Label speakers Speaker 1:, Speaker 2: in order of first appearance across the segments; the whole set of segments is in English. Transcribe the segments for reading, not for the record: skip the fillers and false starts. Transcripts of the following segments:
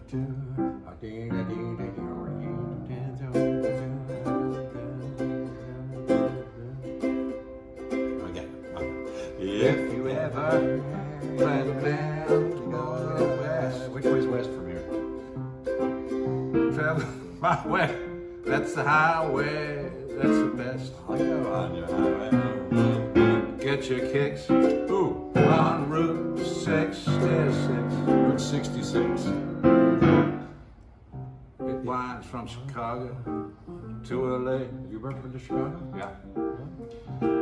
Speaker 1: If you ever plan to go west, which way's west from here? Travel my way. That's the highway. That's the best.
Speaker 2: I'll go on your highway.
Speaker 1: Get your kicks. Ooh, on Route 66.
Speaker 2: Route 66.
Speaker 1: It winds from Chicago to LA.
Speaker 2: You ever been to Chicago?
Speaker 1: Yeah.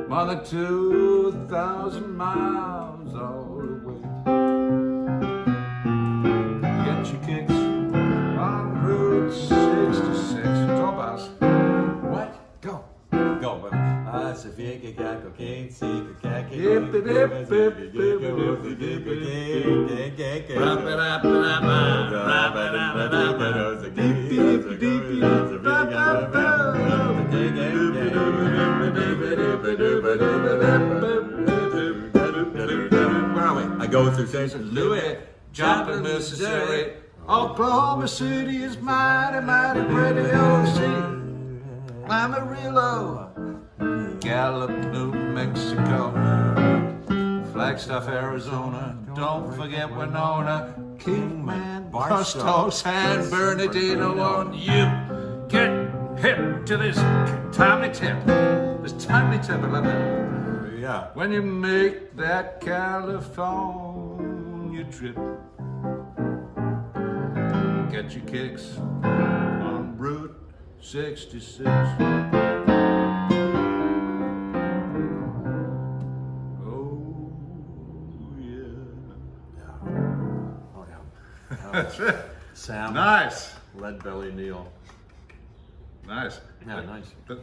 Speaker 1: More than 2,000 miles all the way. Get your kicks on Route 66. Tollbus.
Speaker 2: What?
Speaker 1: Go.
Speaker 2: Go, baby. Se fica caco quem se caco I go through St. Louis,
Speaker 1: Jammin, Missouri. Oklahoma City is mighty, mighty pretty old city. Amarillo, Gallup, New Mexico, Flagstaff, Arizona. Don't forget Winona, Kingman, Barstow, San Bernardino. On you get hip to this timely tip. This timely tip, I love it.
Speaker 2: yeah.
Speaker 1: When you make that California trip, get your kicks on Route 66. Oh, yeah.
Speaker 2: Oh yeah.
Speaker 1: That's it.
Speaker 2: Sam.
Speaker 1: Nice.
Speaker 2: Lead Belly Neill.
Speaker 1: Nice.
Speaker 2: Yeah, nice.
Speaker 1: The